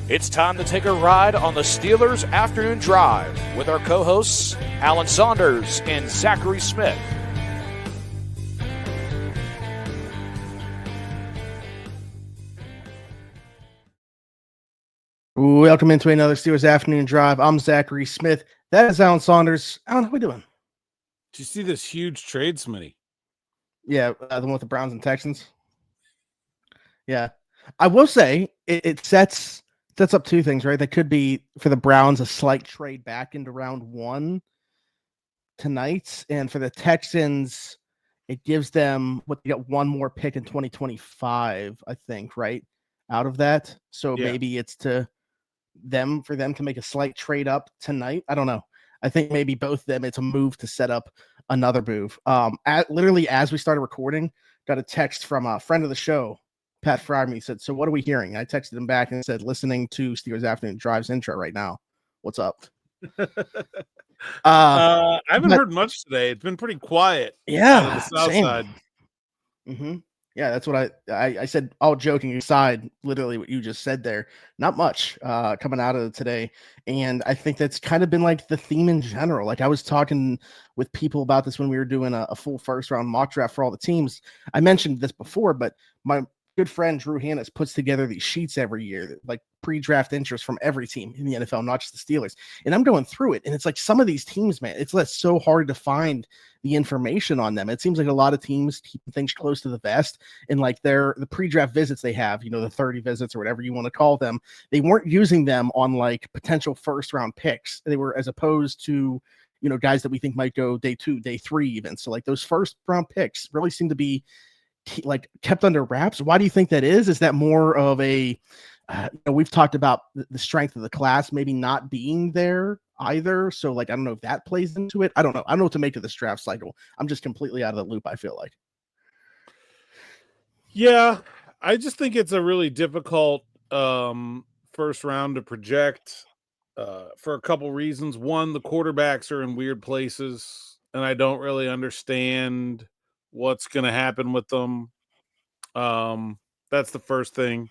It's time to take a ride on the Steelers Afternoon Drive with our co-hosts Alan Saunders and Zachary Smith. Welcome into another Steelers Afternoon Drive. I'm Zachary Smith. That is Alan Saunders. Alan, how we doing? Did you see this huge trade, Smitty? Yeah, the one with the Browns and Texans. Yeah, I will say it sets up two things, right? That could be for the Browns a slight trade back into round one tonight, and for the Texans, it gives them they got one more pick in 2025, I think, right? Out of that, so maybe it's for them to make a slight trade up tonight. I don't know. I think maybe both of them, it's a move to set up another move. Literally as we started recording, got a text from a friend of the show, Pat Fryman. He said, "So what are we hearing?" I texted him back and said, "Listening to Steelers Afternoon Drive's intro right now. What's up?" I haven't heard much today. It's been pretty quiet. Yeah, out of the south same. side. Mm-hmm. Yeah, that's what I said, all joking aside, literally what you just said there. Not much coming out of today. And I think that's kind of been like the theme in general. Like I was talking with people about this when we were doing a full first round mock draft for all the teams. I mentioned this before, but my good friend Drew Hannes puts together these sheets every year, like pre-draft interest from every team in the NFL, not just the Steelers. And I'm going through it, and it's like some of these teams, man, it's so hard to find the information on them. It seems like a lot of teams keep things close to the vest, and like the pre-draft visits they have, the 30 visits or whatever you want to call them, they weren't using them on like potential first round picks. They were as opposed to guys that we think might go day 2, day 3 even. So like those first round picks really seem to be like kept under wraps. Why do you think that is? Is that more of a we've talked about the strength of the class maybe not being there either, so like I don't know if that plays into it. I don't know what to make of this draft cycle. I'm just completely out of the loop, I feel like. Yeah, I just think it's a really difficult first round to project for a couple reasons. One, the quarterbacks are in weird places and I don't really understand what's going to happen with them. That's the first thing.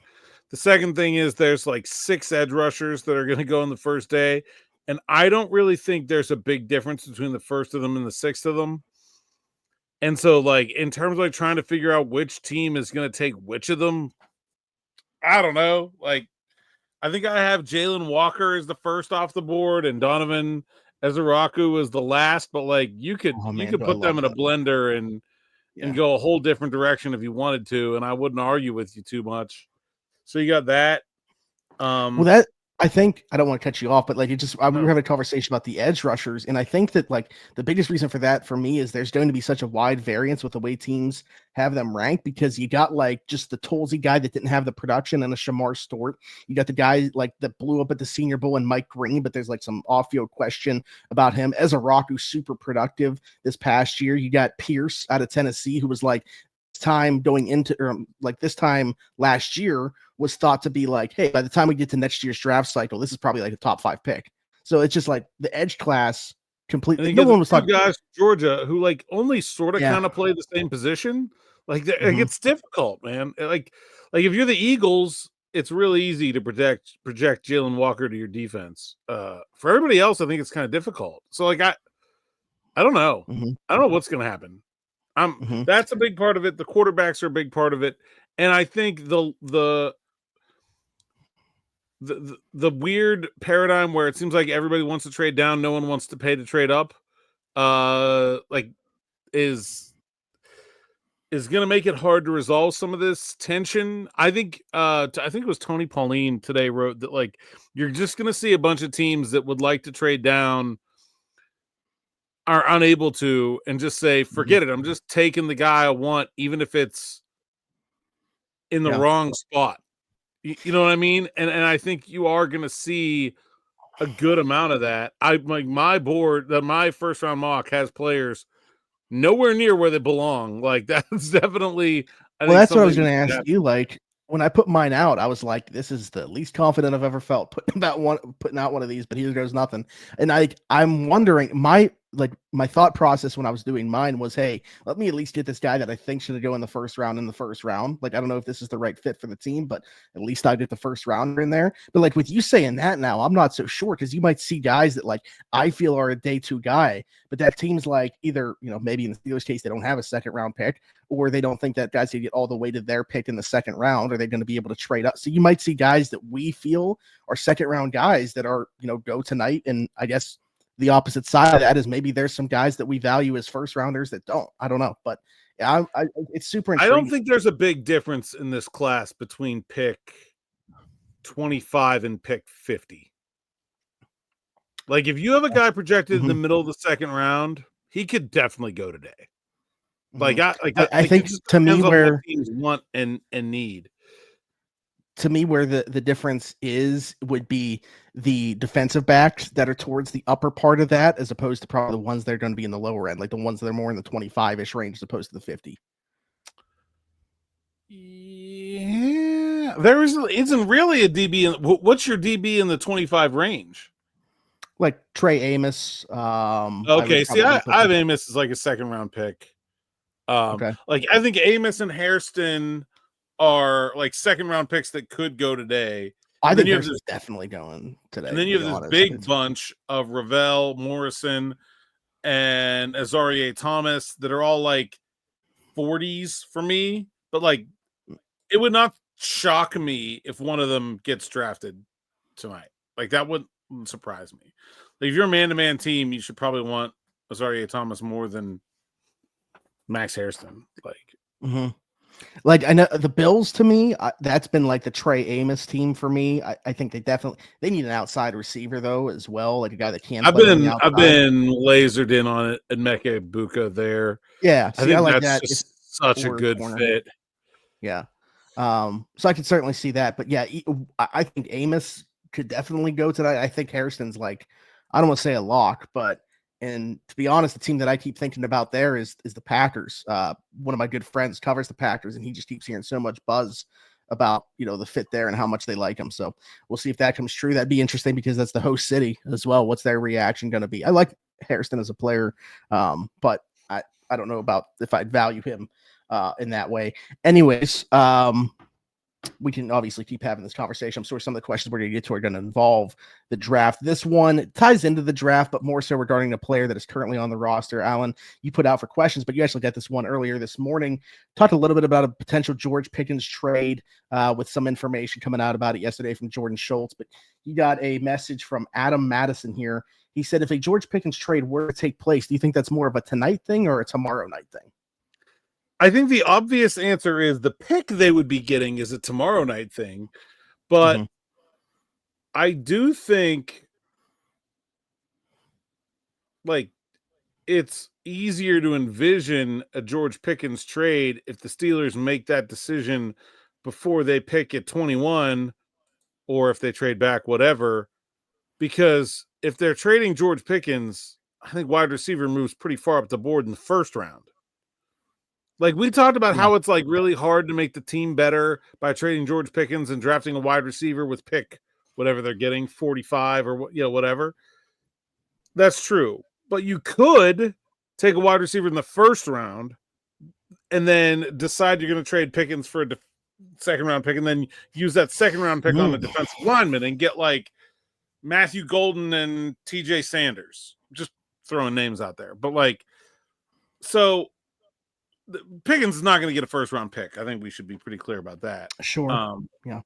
The second thing is there's like 6 edge rushers that are going to go on the first day. And I don't really think there's a big difference between the first of them and the 6th of them. And so like in terms of like trying to figure out which team is going to take which of them, I don't know. Like I think I have Jalen Walker as the first off the board and Donovan Ezeraku as the last, but like you could put them in a blender and go a whole different direction if you wanted to, and I wouldn't argue with you too much. So you got that. Well, I think I don't want to cut you off, but like we were having a conversation about the edge rushers, and I think that like the biggest reason for that for me is there's going to be such a wide variance with the way teams have them ranked, because you got like just the Tolsey guy that didn't have the production and a Shamar Stewart. You got the guy like that blew up at the Senior Bowl and Mike Green, but there's like some off-field question about him. Ezeraku super productive this past year. You got Pierce out of Tennessee, who was like time going into this time last year was thought to be like, hey, by the time we get to next year's draft cycle, this is probably like a top 5 pick. So it's just like the edge class completely. No one was talking. Guys, Georgia, who like only sort of kind of play the same position. Like, like it's difficult, man. Like if you're the Eagles, it's really easy to project Jalen Walker to your defense. For everybody else, I think it's kind of difficult. So like I don't know. I don't know what's going to happen. That's a big part of it. The quarterbacks are a big part of it, and I think the weird paradigm where it seems like everybody wants to trade down, no one wants to pay to trade up, is going to make it hard to resolve some of this tension. I think it was Tony Pauline today wrote that like you're just going to see a bunch of teams that would like to trade down are unable to and just say, forget it. I'm just taking the guy I want, even if it's in the wrong spot. You know what I mean? And I think you are going to see a good amount of that. I like my board that my first round mock has players nowhere near where they belong. Like that's definitely. That's what I was going to ask you. Like when I put mine out, I was like, this is the least confident I've ever felt putting out one of these, but here goes nothing. And I'm wondering like my thought process when I was doing mine was, hey, let me at least get this guy that I think should go in the first round in the first round. Like, I don't know if this is the right fit for the team, but at least I get the first rounder in there. But like with you saying that now, I'm not so sure, because you might see guys that like I feel are a day 2 guy, but that team's like either, maybe in the Steelers case, they don't have a second round pick, or they don't think that guys can get all the way to their pick in the second round, or they're going to be able to trade up. So you might see guys that we feel are second round guys that are, go tonight. And I guess the opposite side of that is maybe there's some guys that we value as first rounders that don't. I don't know, but it's super intriguing. I don't think there's a big difference in this class between pick 25 and pick 50. Like, if you have a guy projected in the middle of the second round, he could definitely go today. Like, I think to me where teams want and need. To me, where the difference would be the defensive backs that are towards the upper part of that, as opposed to probably the ones that are going to be in the lower end, like the ones that are more in the 25-ish range as opposed to the 50. Yeah, there isn't really a DB. What's your DB in the 25 range? Like Trey Amos. Okay, see, I have Amos as like a second round pick. Okay. Like, I think Amos and Hairston are like second round picks that could go today. I think Hairston's definitely going today. And then you have this big bunch of Ravel, Morrison, and Azarie Thomas that are all like 40s for me. But like, it would not shock me if one of them gets drafted tonight. Like, that wouldn't surprise me. Like, if you're a man-to-man team, you should probably want Azarie Thomas more than Max Hairston. Like, I know the Bills, to me, that's been like the Trey Amos team for me. I think they need an outside receiver though as well, like a guy that can. I've been lasered in on it and Mecca Buka there. Yeah, I think like that's just such a good fit. Yeah, so I could certainly see that. But yeah, I think Amos could definitely go tonight. I think Hairston's like, I don't want to say a lock, but. And to be honest, the team that I keep thinking about there is the Packers. One of my good friends covers the Packers, and he just keeps hearing so much buzz about, the fit there and how much they like him. So we'll see if that comes true. That'd be interesting because that's the host city as well. What's their reaction going to be? I like Hairston as a player, but I don't know about if I'd value him in that way. Anyways, we can obviously keep having this conversation. I'm sure some of the questions we're going to get to are going to involve the draft. This one ties into the draft, but more so regarding a player that is currently on the roster. Alan, you put out for questions, but you actually got this one earlier this morning. Talked a little bit about a potential George Pickens trade with some information coming out about it yesterday from Jordan Schultz, but you got a message from Adam Madison here. He said, if a George Pickens trade were to take place, do you think that's more of a tonight thing or a tomorrow night thing? I think the obvious answer is the pick they would be getting is a tomorrow night thing. But I do think like it's easier to envision a George Pickens trade if the Steelers make that decision before they pick at 21 or if they trade back, whatever. Because if they're trading George Pickens, I think wide receiver moves pretty far up the board in the first round. Like, we talked about how it's like really hard to make the team better by trading George Pickens and drafting a wide receiver with pick whatever they're getting, 45 or whatever. That's true. But you could take a wide receiver in the first round and then decide you're going to trade Pickens for a second round pick and then use that second round pick on the defensive lineman and get like Matthew Golden and TJ Sanders. Just throwing names out there. But like, so Pickens is not going to get a first round pick. I think we should be pretty clear about that. Sure. Yeah.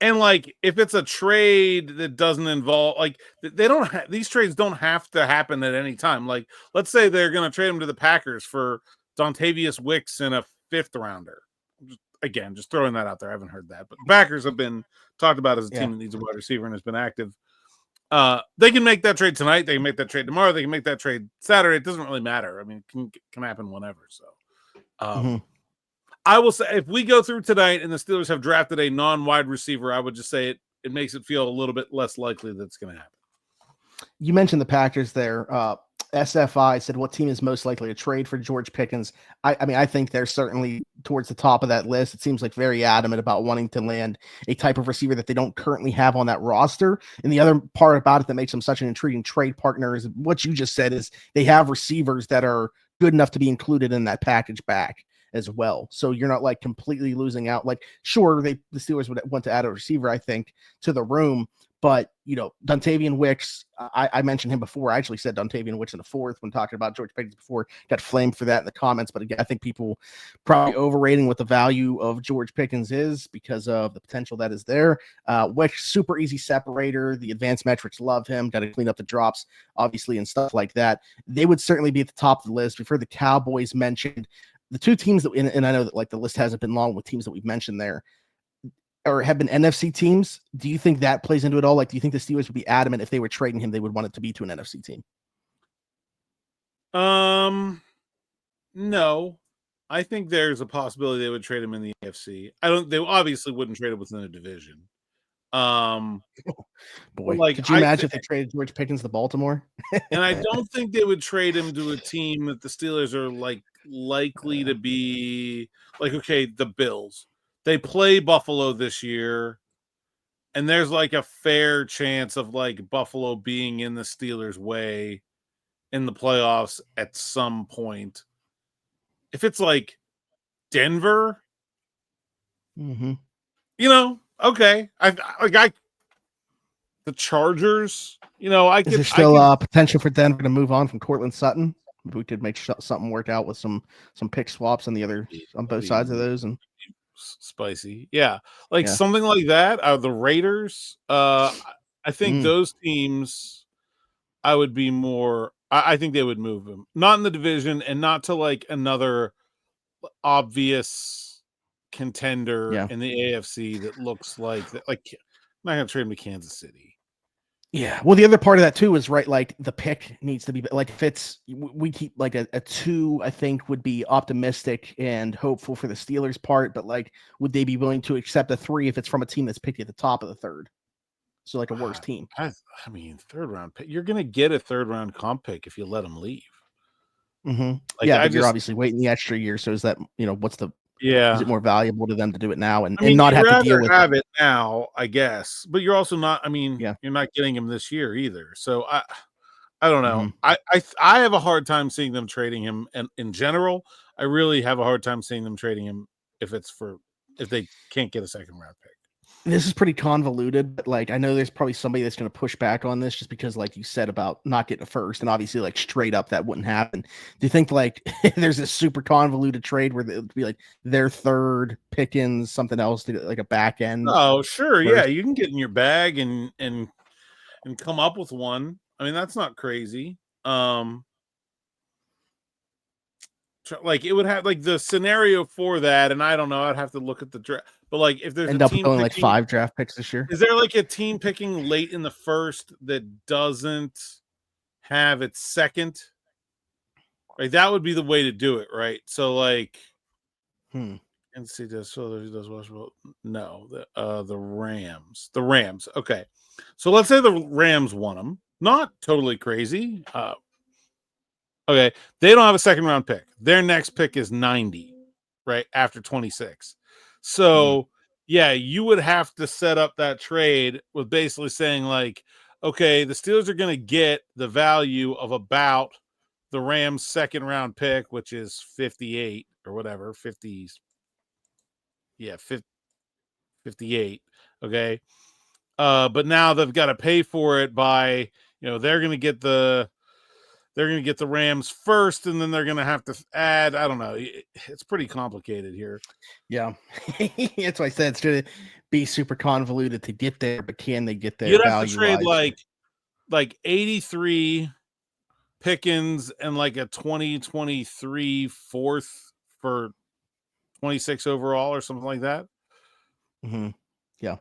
And like, if it's a trade that doesn't involve, like, they don't these trades don't have to happen at any time. Like, let's say they're going to trade him to the Packers for Dontavius Wicks and a 5th rounder. Again, just throwing that out there. I haven't heard that, but the Packers have been talked about as a team that needs a wide receiver and has been active. They can make that trade tonight. They can make that trade tomorrow. They can make that trade Saturday. It doesn't really matter. I mean, it can happen whenever. So, I will say if we go through tonight and the Steelers have drafted a non-wide receiver, I would just say it makes it feel a little bit less likely that it's going to happen. You mentioned the Packers there. SFI said, what team is most likely to trade for George Pickens? I mean, I think they're certainly towards the top of that list. It seems like very adamant about wanting to land a type of receiver that they don't currently have on that roster. And the other part about it that makes them such an intriguing trade partner is what you just said, is they have receivers that are good enough to be included in that package back as well. So you're not like completely losing out. Like, sure, the Steelers would want to add a receiver, I think, to the room. But, Dontavian Wicks, I mentioned him before. I actually said Dontavian Wicks in the fourth when talking about George Pickens before. Got flamed for that in the comments. But again, I think people probably overrating what the value of George Pickens is because of the potential that is there. Wicks, super easy separator. The advanced metrics love him. Got to clean up the drops, obviously, and stuff like that. They would certainly be at the top of the list. We've heard the Cowboys mentioned. The two teams that, and I know that like the list hasn't been long with teams that we've mentioned there, or have been NFC teams. Do you think that plays into it all? Like, do you think the Steelers would be adamant if they were trading him, they would want it to be to an NFC team? No. I think there's a possibility they would trade him in the AFC. They obviously wouldn't trade him within a division. Boy, like, could you imagine if they traded George Pickens to Baltimore? And I don't think they would trade him to a team that the Steelers are like likely to be like, okay, the Bills. They play Buffalo this year, and there's like a fair chance of like Buffalo being in the Steelers' way in the playoffs at some point. If it's like Denver, okay. The Chargers, I could. Is there still potential for Denver to move on from Cortland Sutton? We could make something work out with some pick swaps on both sides of those, and spicy, something like that. The Raiders, I think those teams, I would be more. I think they would move them, not in the division, and not to like another obvious contender in the AFC that looks like that. Like, I'm not gonna trade him to Kansas City. Yeah. Well, the other part of that too is right. Like the pick needs to be like, if we keep like a 2, I think would be optimistic and hopeful for the Steelers part. But like, would they be willing to accept a 3 if it's from a team that's picked at the top of the third? So like a worse team. I mean, third round pick. You're gonna get a third round comp pick if you let them leave. Like, but you're obviously waiting the extra year. So is that what's the is it more valuable to them to do it now and not have to deal with it now, I guess? But you're also not. I mean, you're not getting him this year either. So I don't know. I have a hard time seeing them trading him, and in general, I really have a hard time seeing them trading him if they can't get a second round pick. This is pretty convoluted, but like I know there's probably somebody that's going to push back on this just because, like you said about not getting a first, and obviously like straight up that wouldn't happen. Do you think like there's this super convoluted trade where it would be like their third Pickens, something else to like a back end? Oh, sure, first? Yeah, you can get in your bag and come up with one. I mean, that's not crazy. Like it would have like the scenario for that, and I don't know. I'd have to look at the draft. But like, if there's end up going like 5 draft picks this year, is there like a team picking late in the first that doesn't have its second? Right, that would be the way to do it, right? So like, and see this. So does Westbrook? No, the Rams. The Rams. Okay, so let's say the Rams won them. Not totally crazy. Okay, they don't have a second round pick. Their next pick is 90, right after 26. So, you would have to set up that trade with basically saying like, okay, the Steelers are going to get the value of about the Rams' second round pick, which is 58 or whatever, 50s. Yeah, 58. Okay. But now they've got to pay for it by, they're going to get the Rams first, and then they're going to have to add. I don't know. It's pretty complicated here. Yeah, that's why I said it's going to be super convoluted to get there. But can they get there? You'd have to trade like 83 Pickens and like a 2023 fourth for 26 overall or something like that. Yeah.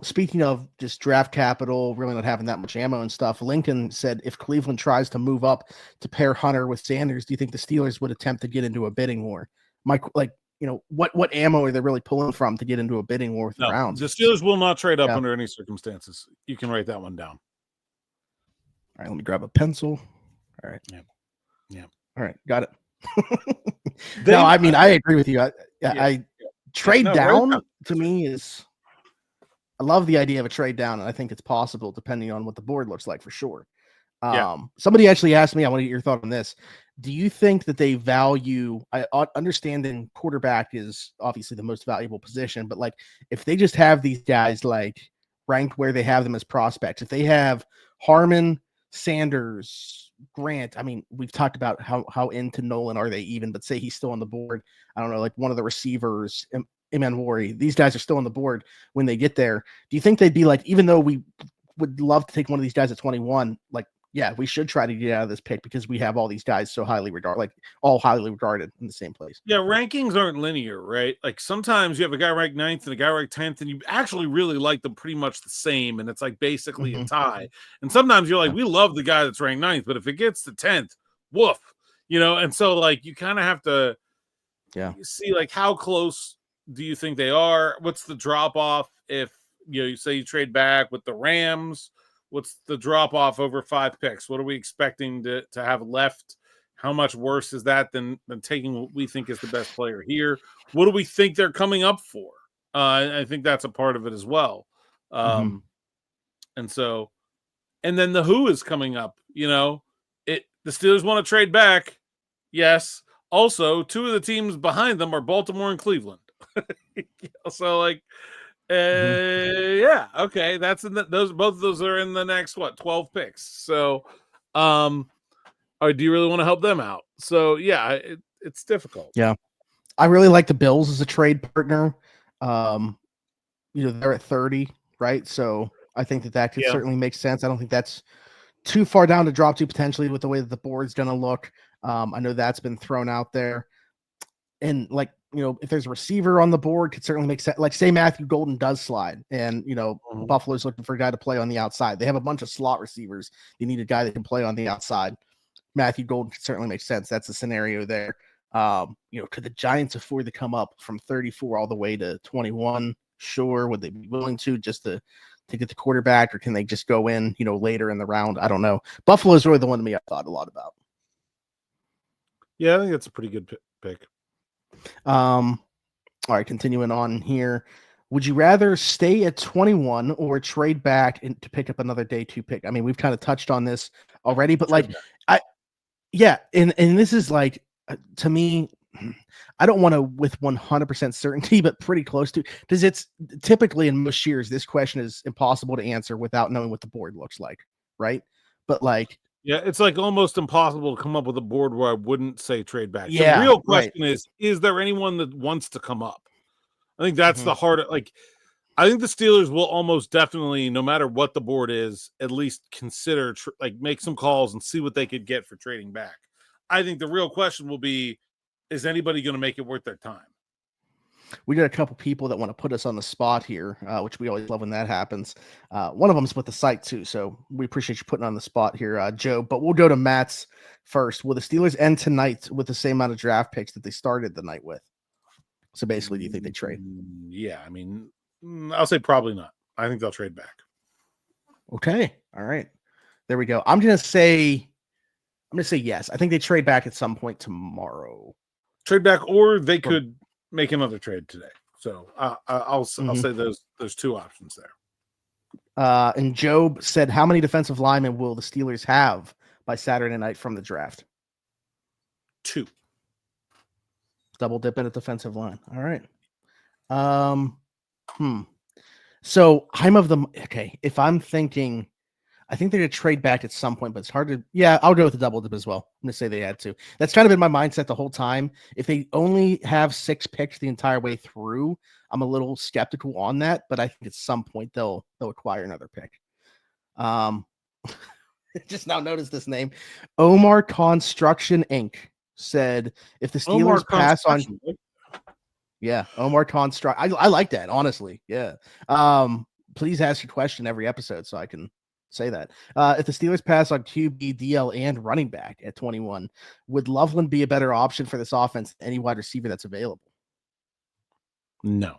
Speaking of just draft capital, really not having that much ammo and stuff, Lincoln said if Cleveland tries to move up to pair Hunter with Sanders, do you think the Steelers would attempt to get into a bidding war? Mike, what ammo are they really pulling from to get into a bidding war with the Browns? The Steelers will not trade up under any circumstances. You can write that one down. right, let me grab a pencil. All right. Yeah. All right, got it. No, I mean, I agree with you. I trade down to me is, I love the idea of a trade down, and I think it's possible depending on what the board looks like for sure. Somebody actually asked me, I want to get your thought on this. Do you think that they value, I understanding quarterback is obviously the most valuable position, but like if they just have these guys like ranked where they have them as prospects, if they have Harmon, Sanders, Grant, I mean, we've talked about how into Nolan are they even, but say he's still on the board. I don't know, like one of the receivers, Imanwari, these guys are still on the board when they get there. Do you think they'd be like, even though we would love to take one of these guys at 21, like, yeah, we should try to get out of this pick because we have all these guys so highly regarded, like all highly regarded in the same place. Yeah, rankings aren't linear, right? Like sometimes you have a guy ranked 9th and a guy ranked 10th, and you actually really like them pretty much the same, and it's like basically a tie. And sometimes you're like, we love the guy that's ranked 9th, but if it gets to 10th, woof, and so like you kind of have to see like how close do you think they are? What's the drop off if you say you trade back with the Rams? What's the drop off over 5 picks? What are we expecting to have left? How much worse is that than taking what we think is the best player here? What do we think they're coming up for? I think that's a part of it as well. And so, and then the who is coming up. The Steelers want to trade back. Yes. Also, 2 of the teams behind them are Baltimore and Cleveland. So, like, yeah, okay. That's in both of those are in the next 12 picks. So, or do you really want to help them out? So, yeah, it's difficult. Yeah, I really like the Bills as a trade partner. They're at 30, right? So I think that could certainly make sense. I don't think that's too far down to drop to potentially with the way that the board's going to look. I know that's been thrown out there. And like, if there's a receiver on the board, could certainly make sense. Like say Matthew Golden does slide and, Buffalo's looking for a guy to play on the outside. They have a bunch of slot receivers. You need a guy that can play on the outside. Matthew Golden could certainly make sense. That's a scenario there. Could the Giants afford to come up from 34 all the way to 21? Sure. Would they be willing to just to get the quarterback, or can they just go in, later in the round? I don't know. Buffalo's really the one to me I thought a lot about. Yeah, I think that's a pretty good pick. All right, continuing on here. Would you rather stay at 21 or trade back to pick up another day 2 pick? I mean, we've kind of touched on this already, but and this is like, to me, I don't want to with 100% certainty, but pretty close to, because it's typically in most years, this question is impossible to answer without knowing what the board looks like, right? But like, yeah, it's like almost impossible to come up with a board where I wouldn't say trade back. Yeah, the real question is there anyone that wants to come up? I think that's the hard, like, I think the Steelers will almost definitely, no matter what the board is, at least consider, make some calls and see what they could get for trading back. I think the real question will be, is anybody going to make it worth their time? We got a couple people that want to put us on the spot here, which we always love when that happens. One of them is with the site too, so we appreciate you putting on the spot here, Joe. But we'll go to Matt's first. Will the Steelers end tonight with the same amount of draft picks that they started the night with? So basically, do you think they trade? Yeah, I mean, I'll say probably not. I think they'll trade back. Okay, all right, there we go. I'm gonna say yes. I think they trade back at some point tomorrow. Trade back, or they could make another trade today. So I'll say there's 2 options there. And Job said, how many defensive linemen will the Steelers have by Saturday night from the draft? 2. Double dipping at defensive line. All right. So I'm of them. Okay. If I'm thinking, I think they're going to trade back at some point, but it's hard to, I'll go with the double dip as well. I'm going to say they had to. That's kind of been my mindset the whole time. If they only have 6 picks the entire way through, I'm a little skeptical on that, but I think at some point they'll acquire another pick. Just now noticed this name. Omar Construction Inc. said, if the Steelers pass on, Omar Construct. I like that, honestly. Yeah. Please ask your question every episode so I can say that. If the Steelers pass on QB, DL, and running back at 21, would Loveland be a better option for this offense than any wide receiver that's available? No,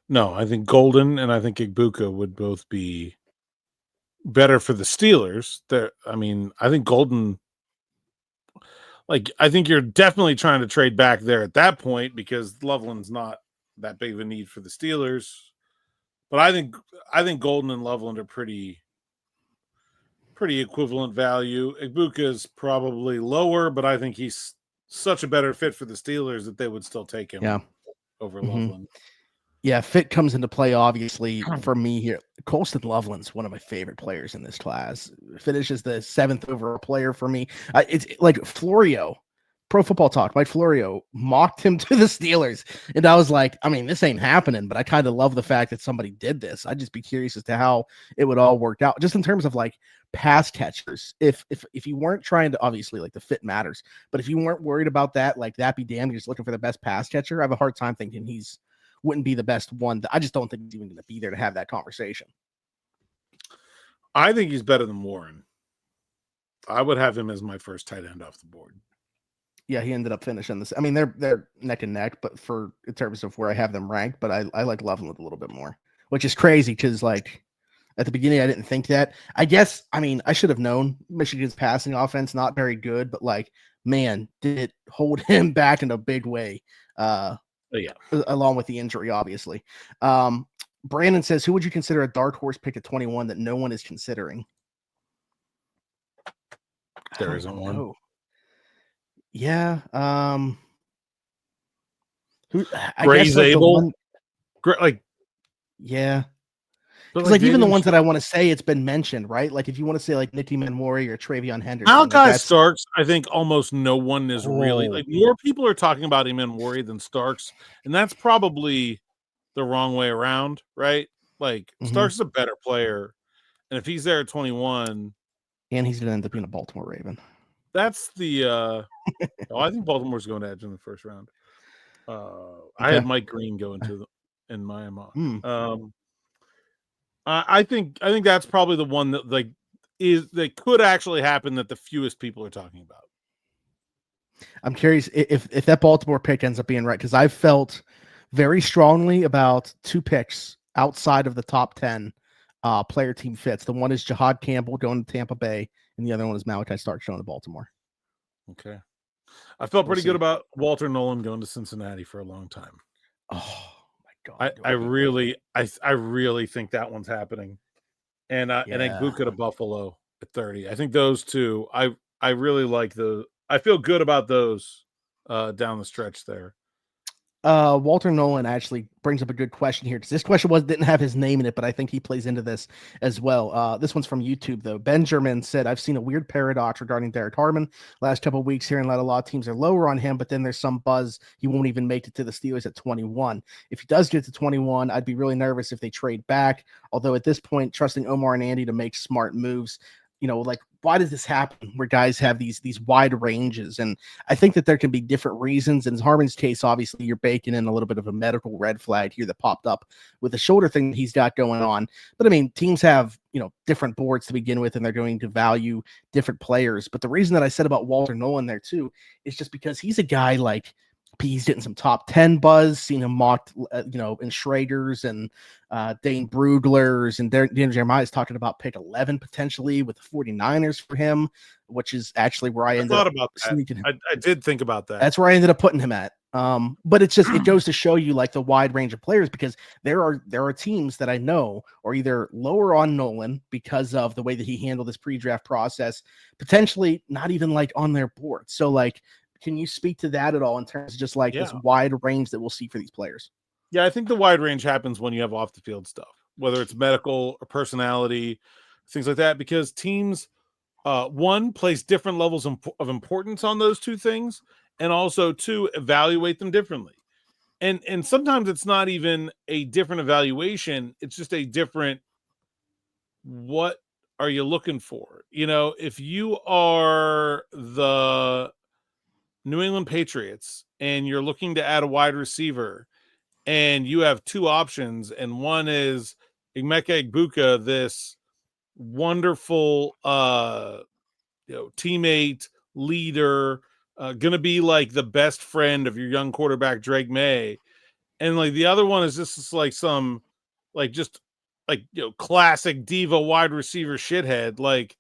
I think Golden and I think Igbuka would both be better for the Steelers. I think Golden, I think you're definitely trying to trade back there at that point because Loveland's not that big of a need for the Steelers. But I think Golden and Loveland are pretty equivalent value. Igbuka's probably lower, but I think he's such a better fit for the Steelers that they would still take him over Loveland. Yeah, fit comes into play, obviously, for me here. Colston Loveland's one of my favorite players in this class. Finishes the 7th overall player for me. It's like Florio, Pro Football Talk, Mike Florio mocked him to the Steelers. And I was like, I mean, this ain't happening, but I kind of love the fact that somebody did this. I'd just be curious as to how it would all work out, just in terms of like pass catchers. If you weren't trying to, obviously, like the fit matters, but if you weren't worried about that, like that be damned, you're just looking for the best pass catcher. I have a hard time thinking wouldn't be the best one. I just don't think he's even going to be there to have that conversation. I think he's better than Warren. I would have him as my first tight end off the board. Yeah, he ended up finishing this. I mean, they're neck and neck, but in terms of where I have them ranked, but I like Loveland a little bit more, which is crazy because like at the beginning I didn't think that. I guess I should have known Michigan's passing offense not very good, but like man, did it hold him back in a big way. Along with the injury, obviously. Brandon says, who would you consider a dark horse pick at 21 that no one is considering? There isn't one. Yeah. Gray's able. Yeah. But like even the ones that I want to say, it's been mentioned, right? Like if you want to say like Nicky Manwari or Travion Henderson. Malachi Starks, I think almost no one is really like more people are talking about him Manwari than Starks, and that's probably the wrong way around, right? Like Starks is a better player, and if he's there at 21, and he's gonna end up being a Baltimore Raven. That's the I think Baltimore's going to edge in the first round. I had Mike Green going in my mock. I think that's probably the one that that could actually happen that the fewest people are talking about. I'm curious if that Baltimore pick ends up being right, because I felt very strongly about 2 picks outside of the top 10 player team fits. The one is Jahad Campbell going to Tampa Bay, and the other one is Malachi Starks going to Baltimore. Okay. I felt pretty good about Walter Nolan going to Cincinnati for a long time. Oh my God. I really think that one's happening. And Igbuka to Buffalo at 30. I think those two, I really like I feel good about those down the stretch there. Walter Nolan actually brings up a good question here, because this question didn't have his name in it, but I think he plays into this as well. This one's from YouTube though. Benjamin said, I've seen a weird paradox regarding Derek Harmon last couple of weeks here, and a lot of teams are lower on him, but then there's some buzz he won't even make it to the Steelers at 21. If he does get to 21, I'd be really nervous if they trade back, although at this point trusting Omar and Andy to make smart moves, like why does this happen where guys have these wide ranges? And I think that there can be different reasons. In Harmon's case, obviously you're baking in a little bit of a medical red flag here that popped up with the shoulder thing that he's got going on. But I mean, teams have, different boards to begin with, and they're going to value different players. But the reason that I said about Walter Nolan there too, is just because he's a guy like, he's getting some top 10 buzz, seen him mocked, in Schrager's and Dane Brugler's, and Dan Jeremiah's talking about pick 11 potentially with the 49ers for him, which is actually where I ended up sneaking him. I did think about that. That's where I ended up putting him at. But it's just, it goes to show you like the wide range of players, because there are teams that I know are either lower on Nolan because of the way that he handled this pre-draft process, potentially not even like on their board. So like, can you speak to that at all in terms of just like this wide range that we'll see for these players? Yeah, I think the wide range happens when you have off the field stuff, whether it's medical or personality, things like that, because teams, one, place different levels of importance on those two things, and also two, evaluate them differently. And sometimes it's not even a different evaluation. It's just a different, what are you looking for? If you are the New England Patriots and you're looking to add a wide receiver and you have 2 options, and one is Emeka Egbuka, this wonderful teammate, leader, gonna be like the best friend of your young quarterback Drake May, and like the other one is just like some just like, classic diva wide receiver shithead, like,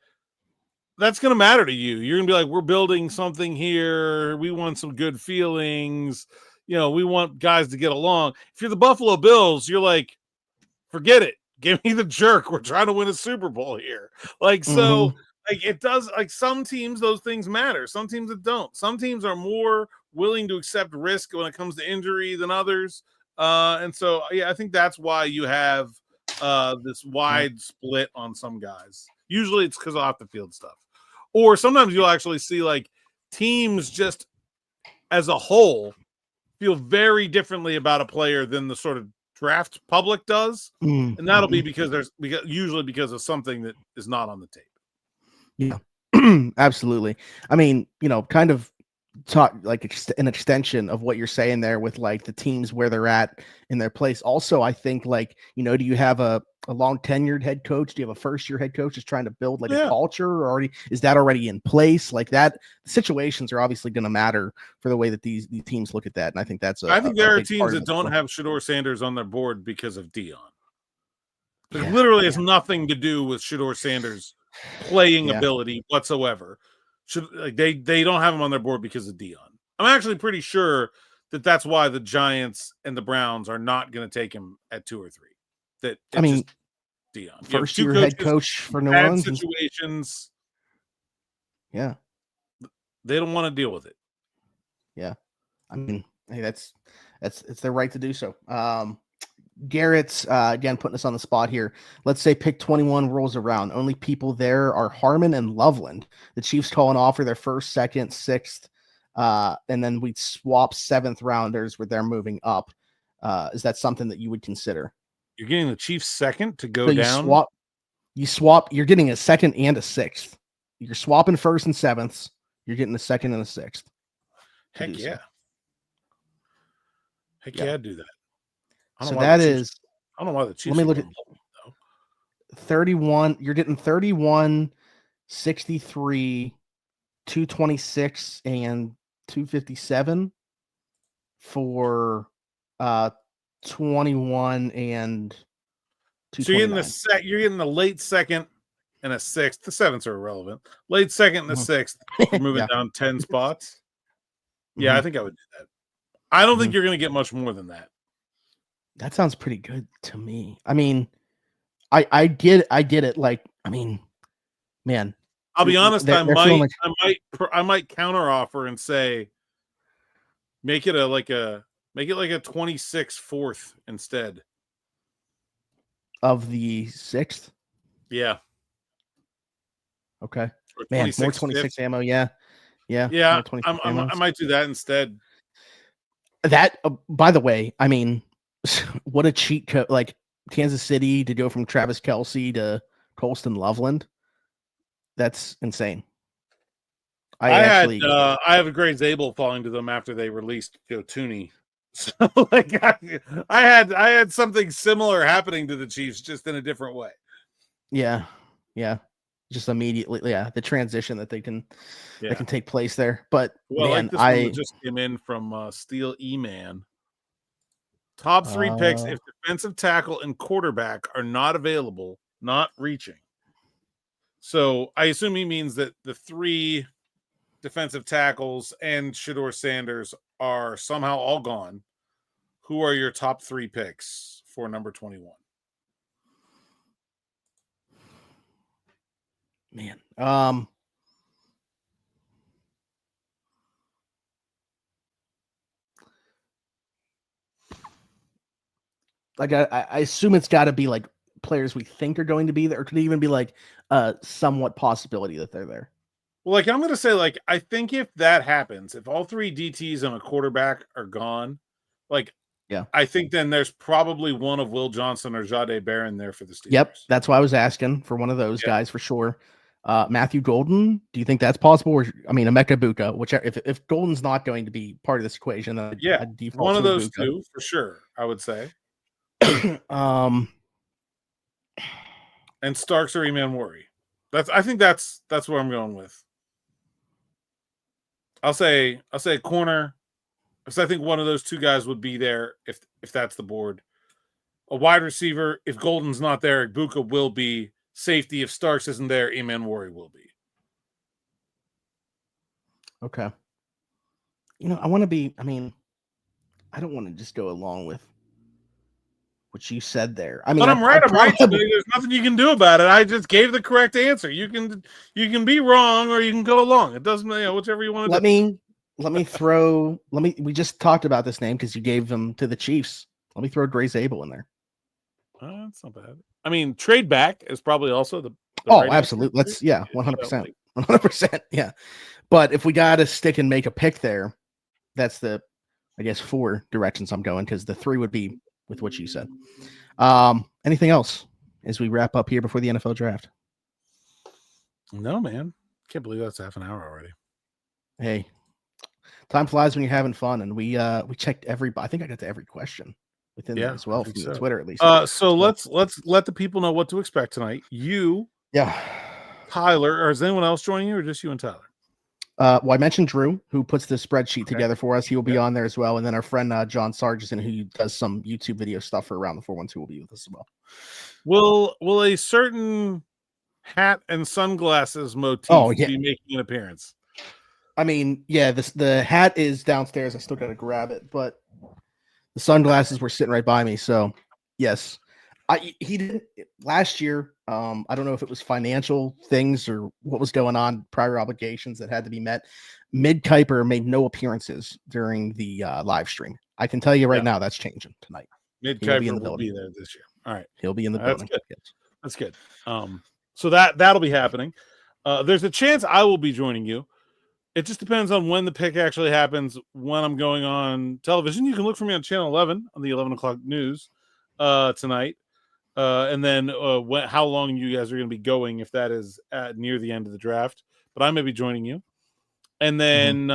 that's going to matter to you. You're going to be like, we're building something here. We want some good feelings. We want guys to get along. If you're the Buffalo Bills, you're like, forget it. Give me the jerk. We're trying to win a Super Bowl here. Like, so, like, it does, like, some teams, those things matter. Some teams that don't. Some teams are more willing to accept risk when it comes to injury than others. And so, yeah, I think that's why you have this wide split on some guys. Usually it's because of off the field stuff. Or sometimes you'll actually see, like, teams just as a whole feel very differently about a player than the sort of draft public does. And that'll be because usually because of something that is not on the tape. Yeah, absolutely. I mean, kind of talk like an extension of what you're saying there with like the teams where they're at in their place. Also, I think like, do you have a long tenured head coach? Do you have a first year head coach that's trying to build like a culture, or is that already in place? Like that situations are obviously going to matter for the way that these teams look at that. And I think that's I think there are teams that don't have Shedeur Sanders on their board because of Dion. It literally has nothing to do with Shedeur Sanders' playing ability whatsoever. They don't have him on their board because of Dion. I'm actually pretty sure that that's why the Giants and the Browns are not going to take him at 2 or 3. That just Dion, first year head coach for New Orleans situations. Yeah, they don't want to deal with it. Yeah, I mean, hey, it's their right to do so. Garrett's again putting us on the spot here. Let's say pick 21 rolls around. Only people there are Harmon and Loveland. The Chiefs call an offer their first, second, sixth, and then we'd swap 7th rounders where they're moving up. Is that something that you would consider? You're getting the Chiefs second to go down. You swap. You're getting a second and a 6th. You're swapping 1st and 7ths. You're getting a 2nd and a 6th. Heck yeah. Heck yeah, I'd do that. So that is. I don't know why the Chiefs. Let me look at 31. You're getting 31, 63, 226, and 257 for 21 and 229. So you're getting the late second and a 6th. The 7ths are irrelevant. Late second and the 6th. You're moving down 10 spots. Yeah, I think I would do that. I don't think you're going to get much more than that. That sounds pretty good to me. I mean, I get it. Like, I mean, man, I'll be honest. I might counter offer and say, make it like a 26 4th instead of the 6th. Yeah. Okay. Man, more 26 ammo. Yeah. I might do that instead. That, by the way, I mean, what a cheat code! Like Kansas City to go from Travis Kelce to Colston Loveland. That's insane. I have a great Zabel falling to them after they released Joe Tooney. So like I had something similar happening to the Chiefs, just in a different way. Yeah. Just immediately, the transition that they can take place there. But man, like this one that just came in from Steel E-Man. Top 3 picks if defensive tackle and quarterback are not available, not reaching. So I assume he means that the 3 defensive tackles and Shedeur Sanders are somehow all gone. Who are your top 3 picks for number 21? Man, like I assume it's got to be like players we think are going to be there, or could it even be like a somewhat possibility that they're there? Well, like I'm going to say, like I think if that happens, if all 3 DTs and a quarterback are gone, like I think then there's probably one of Will Johnson or Jahdae Barron there for the Steelers. Yep, that's why I was asking for one of those guys for sure. Matthew Golden, do you think that's possible? Or Emeka Buka, whichever. If Golden's not going to be part of this equation, then I'd default one of to those Buka. 2 for sure. I would say. And Starks or Eman Worry. I think that's where I'm going with. I'll say corner, because I think one of those 2 guys would be there if that's the board. a wide receiver. If Golden's not there, Ibuka will be. Safety, if Starks isn't there, Eman Wari will be. Okay. I don't want to just go along with what you said there. I mean, but I'm right. There's nothing you can do about it. I just gave the correct answer. You can be wrong or you can go along. It doesn't, whichever you want to do. We just talked about this name because you gave them to the Chiefs. Let me throw Dre Zabel in there. That's not bad. I mean, trade back is probably also the right absolutely. Let's 100%. 100%. Yeah. But if we got to stick and make a pick there, that's the, I guess, 4 directions I'm going, because the 3 would be with what you said. Anything else as we wrap up here before the NFL draft? No, man. Can't believe that's half an hour already. Hey, time flies when you're having fun, and we checked I think I got to every question within that as well from the Twitter at least. So let's let the people know what to expect tonight. Tyler, or is anyone else joining you, or just you and Tyler? Well, I mentioned Drew, who puts the spreadsheet together for us. He will be on there as well. And then our friend John Sargent, who does some YouTube video stuff for Around the 412, will be with us as well. Will a certain hat and sunglasses motif be making an appearance? I mean, the hat is downstairs. I still got to grab it, but the sunglasses were sitting right by me. So, yes. He didn't last year. I don't know if it was financial things or what was going on, prior obligations that had to be met. Mid Kuiper made no appearances during the live stream. I can tell you right now that's changing tonight. Mid Kuiper will be there this year. All right, he'll be in the building. That's good. So that'll be happening. There's a chance I will be joining you. It just depends on when the pick actually happens. When I'm going on television, you can look for me on Channel 11 on the 11 o'clock news tonight. And then how long you guys are going to be going, if that is near the end of the draft. But I may be joining you. And then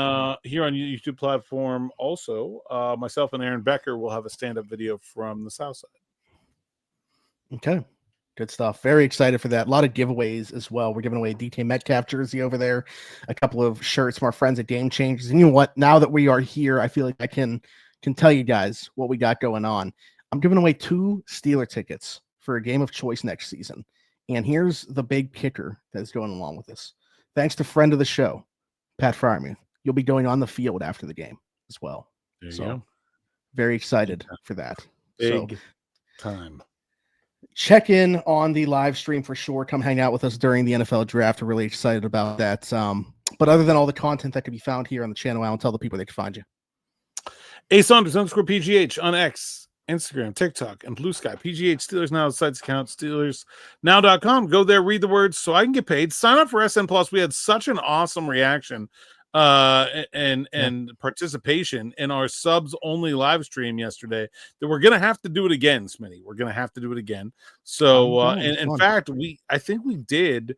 here on YouTube platform also, myself and Aaron Becker will have a stand-up video from the South Side. Okay. Good stuff. Very excited for that. A lot of giveaways as well. We're giving away a DK Metcalf jersey over there, a couple of shirts from our friends at Game Changers. And you know what? Now that we are here, I feel like I can tell you guys what we got going on. I'm giving away 2 Steeler tickets for a game of choice next season. And here's the big kicker that's going along with this. Thanks to friend of the show, Pat Fryermuth, you'll be going on the field after the game as well. There you go. Very excited for that. Big time. Check in on the live stream for sure. Come hang out with us during the NFL draft. We're really excited about that. But other than all the content that can be found here on the channel, Alan, tell the people they can find you. Saunders _ PGH on X, Instagram, TikTok, and Blue Sky. PGH Steelers Now sites account, SteelersNow.com. Go there, read the words so I can get paid. Sign up for SN Plus. We had such an awesome reaction and participation in our subs only live stream yesterday that we're gonna have to do it again, Smitty. We're gonna have to do it again. So in fact, I think we did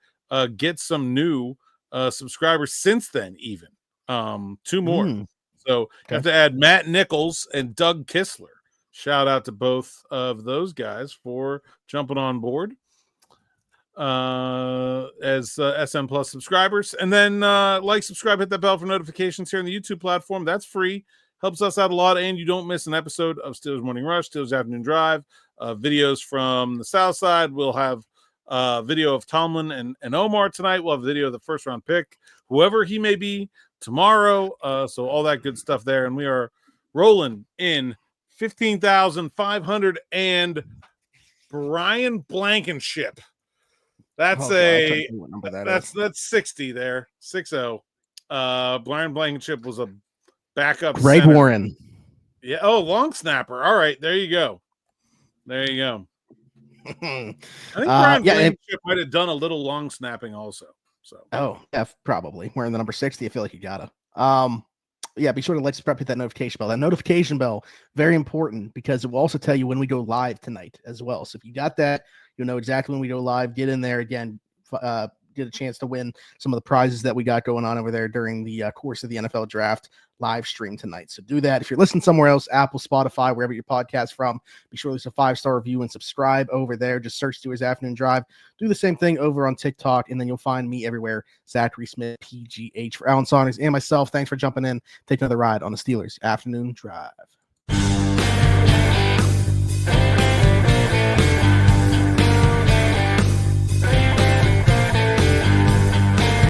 get some new subscribers since then, even 2 more. So you have to add Matt Nichols and Doug Kistler. Shout out to both of those guys for jumping on board as SM Plus subscribers. And then subscribe, hit that bell for notifications here on the YouTube platform. That's free. Helps us out a lot, and you don't miss an episode of Steelers Morning Rush, Steelers Afternoon Drive, videos from the South Side. We'll have video of Tomlin and Omar tonight. We'll have a video of the first-round pick, whoever he may be, tomorrow. So all that good stuff there. And we are rolling in 15,500 and Brian Blankenship. That's that's 60 there. 60. Brian Blankenship was a backup. Greg center. Warren. Yeah. Oh, long snapper. All right. There you go. There you go. I think Brian Blankenship might have done a little long snapping also. So probably wearing the number 60. I feel like you gotta. Be sure to hit that notification bell. That notification bell, very important, because it will also tell you when we go live tonight as well. So if you got that, you'll know exactly when we go live. Get in there again, get a chance to win some of the prizes that we got going on over there during the course of the NFL draft live stream tonight. So do that. If you're listening somewhere else, Apple, Spotify, wherever your podcast from, be sure to leave a 5-star review and subscribe over there. Just search Steelers Afternoon Drive. Do the same thing over on TikTok, and then you'll find me everywhere. Zachary Smith, PGH, for Alan Saunders and myself. Thanks for jumping in. Take another ride on the Steelers Afternoon Drive.